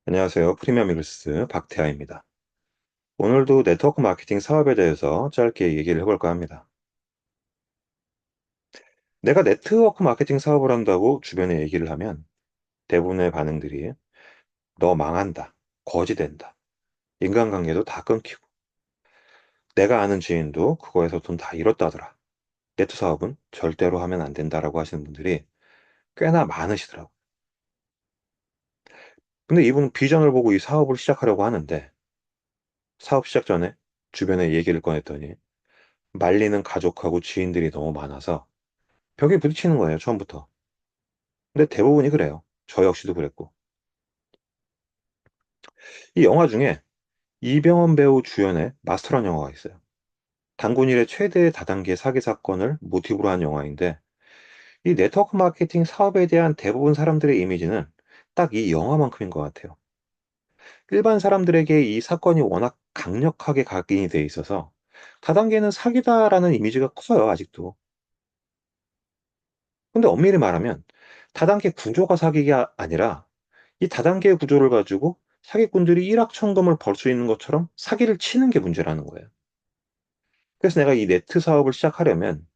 안녕하세요. 프리미엄 이글스 박태하입니다. 오늘도 네트워크 마케팅 사업에 대해서 짧게 얘기를 해볼까 합니다. 내가 네트워크 마케팅 사업을 한다고 주변에 얘기를 하면 대부분의 반응들이 너 망한다, 거지된다, 인간관계도 다 끊기고 내가 아는 지인도 그거에서 돈 다 잃었다더라. 네트 사업은 절대로 하면 안 된다라고 하시는 분들이 꽤나 많으시더라고요. 근데 이분은 비전을 보고 이 사업을 시작하려고 하는데 사업 시작 전에 주변에 얘기를 꺼냈더니 말리는 가족하고 지인들이 너무 많아서 벽에 부딪히는 거예요, 처음부터. 근데 대부분이 그래요. 저 역시도 그랬고. 이 영화 중에 이병헌 배우 주연의 마스터라는 영화가 있어요. 단군 일의 최대 다단계 사기 사건을 모티브로 한 영화인데 이 네트워크 마케팅 사업에 대한 대부분 사람들의 이미지는 딱 이 영화만큼인 것 같아요. 일반 사람들에게 이 사건이 워낙 강력하게 각인이 돼 있어서 다단계는 사기다라는 이미지가 커요, 아직도. 근데 엄밀히 말하면 다단계 구조가 사기가 아니라 이 다단계 구조를 가지고 사기꾼들이 일확천금을 벌 수 있는 것처럼 사기를 치는 게 문제라는 거예요. 그래서 내가 이 네트 사업을 시작하려면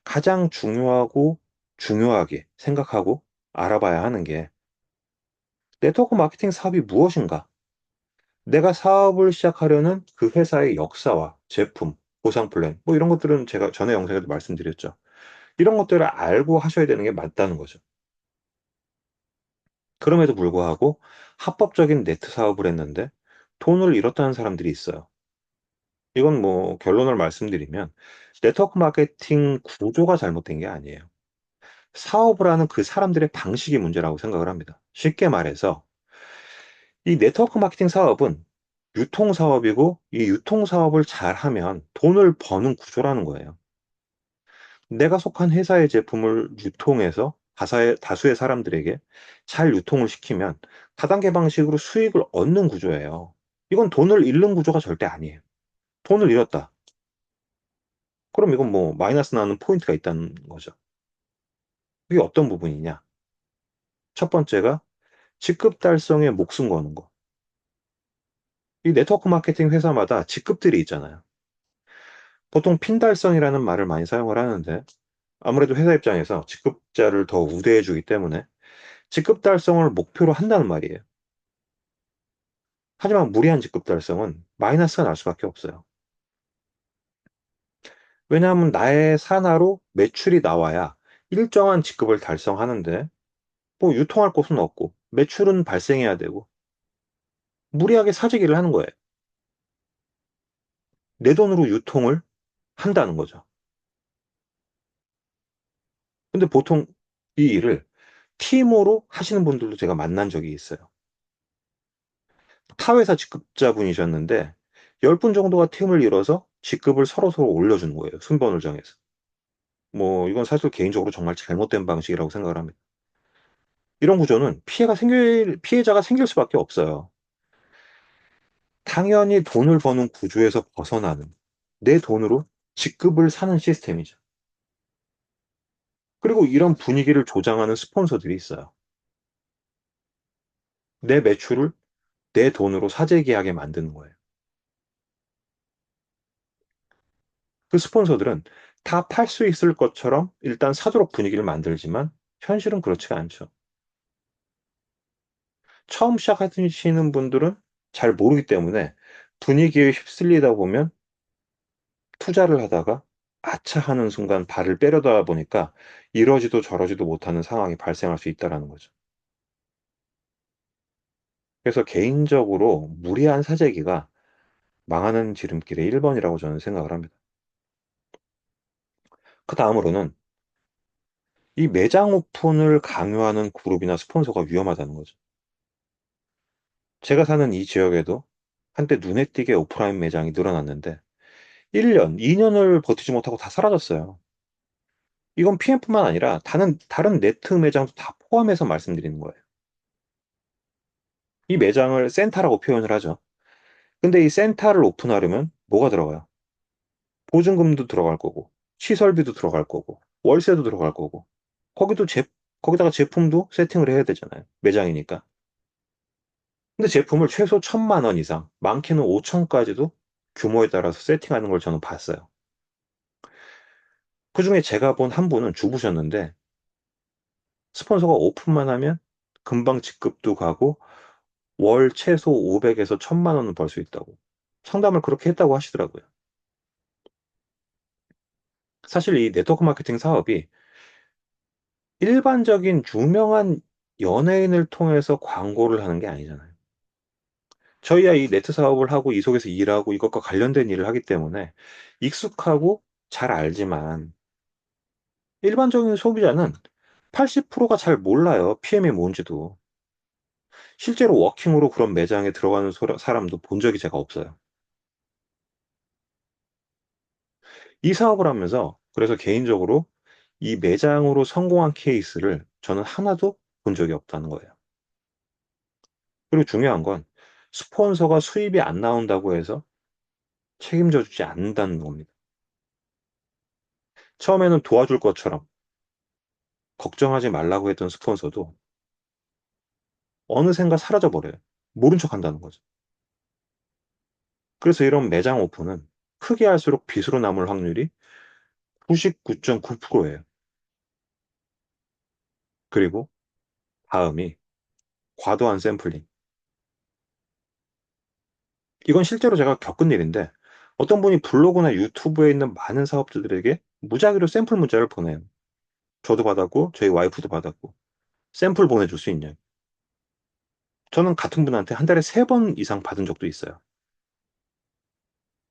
가장 중요하고 중요하게 생각하고 알아봐야 하는 게 네트워크 마케팅 사업이 무엇인가? 내가 사업을 시작하려는 그 회사의 역사와 제품, 보상 플랜, 뭐 이런 것들은 제가 전에 영상에도 말씀드렸죠. 이런 것들을 알고 하셔야 되는 게 맞다는 거죠. 그럼에도 불구하고 합법적인 네트 사업을 했는데 돈을 잃었다는 사람들이 있어요. 이건 뭐 결론을 말씀드리면 네트워크 마케팅 구조가 잘못된 게 아니에요. 사업을 하는 그 사람들의 방식이 문제라고 생각을 합니다. 쉽게 말해서 이 네트워크 마케팅 사업은 유통 사업이고 이 유통 사업을 잘하면 돈을 버는 구조라는 거예요. 내가 속한 회사의 제품을 유통해서 다수의 사람들에게 잘 유통을 시키면 다단계 방식으로 수익을 얻는 구조예요. 이건 돈을 잃는 구조가 절대 아니에요. 돈을 잃었다. 그럼 이건 뭐 마이너스 나는 포인트가 있다는 거죠. 그게 어떤 부분이냐? 첫 번째가 직급 달성에 목숨 거는 거. 이 네트워크 마케팅 회사마다 직급들이 있잖아요. 보통 핀 달성이라는 말을 많이 사용을 하는데 아무래도 회사 입장에서 직급자를 더 우대해 주기 때문에 직급 달성을 목표로 한다는 말이에요. 하지만 무리한 직급 달성은 마이너스가 날 수밖에 없어요. 왜냐하면 나의 산하로 매출이 나와야 일정한 직급을 달성하는데 뭐 유통할 곳은 없고 매출은 발생해야 되고 무리하게 사재기를 하는 거예요. 내 돈으로 유통을 한다는 거죠. 근데 보통 이 일을 팀으로 하시는 분들도 제가 만난 적이 있어요. 타 회사 직급자분이셨는데 10분 정도가 팀을 이뤄서 직급을 서로서로 올려주는 거예요. 순번을 정해서. 뭐 이건 사실 개인적으로 정말 잘못된 방식이라고 생각을 합니다. 이런 구조는 피해자가 생길 수밖에 없어요. 당연히 돈을 버는 구조에서 벗어나는 내 돈으로 직급을 사는 시스템이죠. 그리고 이런 분위기를 조장하는 스폰서들이 있어요. 내 매출을 내 돈으로 사재기하게 만드는 거예요. 그 스폰서들은 다 팔 수 있을 것처럼 일단 사도록 분위기를 만들지만 현실은 그렇지가 않죠. 처음 시작하시는 분들은 잘 모르기 때문에 분위기에 휩쓸리다 보면 투자를 하다가 아차 하는 순간 발을 빼려다 보니까 이러지도 저러지도 못하는 상황이 발생할 수 있다라는 거죠. 그래서 개인적으로 무리한 사재기가 망하는 지름길의 1번이라고 저는 생각을 합니다. 그다음으로는 이 매장 오픈을 강요하는 그룹이나 스폰서가 위험하다는 거죠. 제가 사는 이 지역에도 한때 눈에 띄게 오프라인 매장이 늘어났는데 1년, 2년을 버티지 못하고 다 사라졌어요. 이건 PM뿐만 아니라 다른 네트 매장도 다 포함해서 말씀드리는 거예요. 이 매장을 센터라고 표현을 하죠. 근데 이 센터를 오픈하려면 뭐가 들어가요? 보증금도 들어갈 거고, 시설비도 들어갈 거고, 월세도 들어갈 거고, 거기도 거기다가 제품도 세팅을 해야 되잖아요. 매장이니까. 근데 제품을 최소 1,000만 원 이상, 많게는 5천까지도 규모에 따라서 세팅하는 걸 저는 봤어요. 그중에 제가 본 한 분은 주부셨는데 스폰서가 오픈만 하면 금방 직급도 가고 월 최소 500에서 1,000만 원은 벌 수 있다고 상담을 그렇게 했다고 하시더라고요. 사실 이 네트워크 마케팅 사업이 일반적인 유명한 연예인을 통해서 광고를 하는 게 아니잖아요. 저희야 이 네트 사업을 하고 이 속에서 일하고 이것과 관련된 일을 하기 때문에 익숙하고 잘 알지만 일반적인 소비자는 80%가 잘 몰라요. PM이 뭔지도. 실제로 워킹으로 그런 매장에 들어가는 사람도 본 적이 제가 없어요. 이 사업을 하면서 그래서 개인적으로 이 매장으로 성공한 케이스를 저는 하나도 본 적이 없다는 거예요. 그리고 중요한 건 스폰서가 수입이 안 나온다고 해서 책임져 주지 않는다는 겁니다. 처음에는 도와줄 것처럼 걱정하지 말라고 했던 스폰서도 어느샌가 사라져 버려요. 모른 척 한다는 거죠. 그래서 이런 매장 오픈은 크게 할수록 빚으로 남을 확률이 99.9%예요. 그리고 다음이 과도한 샘플링. 이건 실제로 제가 겪은 일인데 어떤 분이 블로그나 유튜브에 있는 많은 사업주들에게 무작위로 샘플 문자를 보내요. 저도 받았고 저희 와이프도 받았고 샘플 보내줄 수 있냐고. 저는 같은 분한테 한 달에 3번 이상 받은 적도 있어요.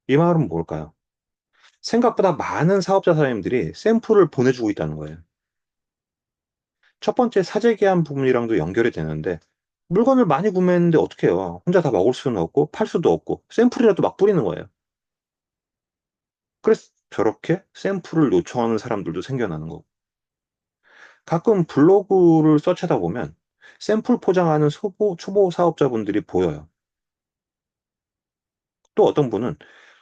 이 말은 뭘까요? 생각보다 많은 사업자 사장님들이 샘플을 보내주고 있다는 거예요. 첫 번째 사재 계약 부분이랑도 연결이 되는데 물건을 많이 구매했는데 어떻게 해요? 혼자 다 먹을 수는 없고 팔 수도 없고 샘플이라도 막 뿌리는 거예요. 그래서 저렇게 샘플을 요청하는 사람들도 생겨나는 거고 가끔 블로그를 서치하다 보면 샘플 포장하는 초보 사업자분들이 보여요. 또 어떤 분은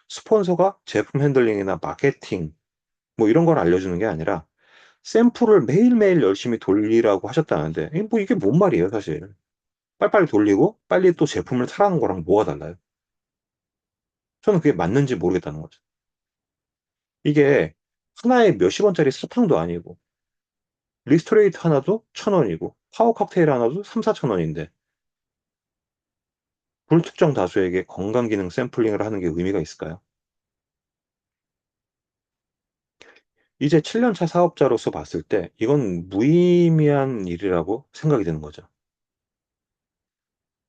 스폰서가 제품 핸들링이나 마케팅 뭐 이런 걸 알려주는 게 아니라 샘플을 매일매일 열심히 돌리라고 하셨다는데 뭐 이게 뭔 말이에요 사실. 빨리빨리 돌리고 빨리 또 제품을 사라는 거랑 뭐가 달라요? 저는 그게 맞는지 모르겠다는 거죠. 이게 하나에 몇십 원짜리 사탕도 아니고 리스토레이트 하나도 1,000원이고 파워 칵테일 하나도 3, 4천 원인데 불특정 다수에게 건강 기능 샘플링을 하는 게 의미가 있을까요? 이제 7년 차 사업자로서 봤을 때 이건 무의미한 일이라고 생각이 드는 거죠.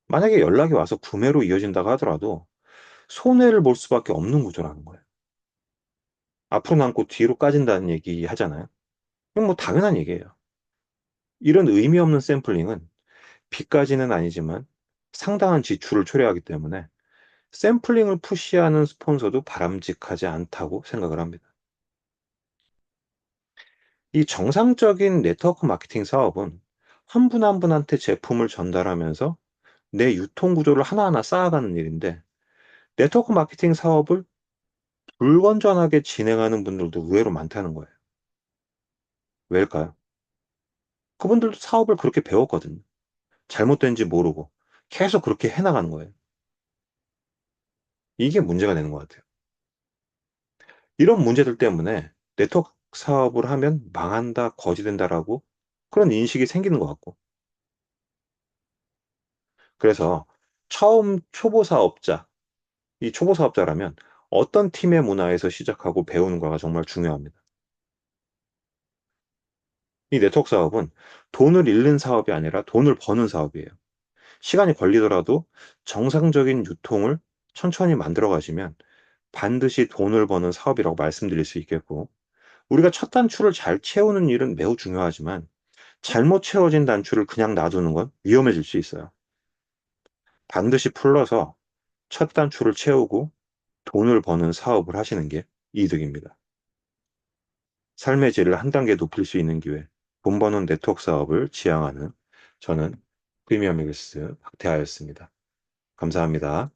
만약에 연락이 와서 구매로 이어진다고 하더라도 손해를 볼 수밖에 없는 구조라는 거예요. 앞으로 남고 뒤로 까진다는 얘기 하잖아요. 이건 뭐 당연한 얘기예요. 이런 의미 없는 샘플링은 비까지는 아니지만 상당한 지출을 초래하기 때문에 샘플링을 푸시하는 스폰서도 바람직하지 않다고 생각을 합니다. 이 정상적인 네트워크 마케팅 사업은 한 분 한 분한테 제품을 전달하면서 내 유통 구조를 하나하나 쌓아가는 일인데 네트워크 마케팅 사업을 불건전하게 진행하는 분들도 의외로 많다는 거예요. 왜일까요? 그분들도 사업을 그렇게 배웠거든요. 잘못된지 모르고 계속 그렇게 해나가는 거예요. 이게 문제가 되는 것 같아요. 이런 문제들 때문에 네트워크 사업을 하면 망한다, 거지된다라고 그런 인식이 생기는 것 같고. 그래서 처음 초보 사업자, 이 초보 사업자라면 어떤 팀의 문화에서 시작하고 배우는가가 정말 중요합니다. 이 네트워크 사업은 돈을 잃는 사업이 아니라 돈을 버는 사업이에요. 시간이 걸리더라도 정상적인 유통을 천천히 만들어 가시면 반드시 돈을 버는 사업이라고 말씀드릴 수 있겠고, 우리가 첫 단추를 잘 채우는 일은 매우 중요하지만 잘못 채워진 단추를 그냥 놔두는 건 위험해질 수 있어요. 반드시 풀러서 첫 단추를 채우고 돈을 버는 사업을 하시는 게 이득입니다. 삶의 질을 한 단계 높일 수 있는 기회, 돈 버는 네트워크 사업을 지향하는 저는 프리미엄 힐스 박태하였습니다. 감사합니다.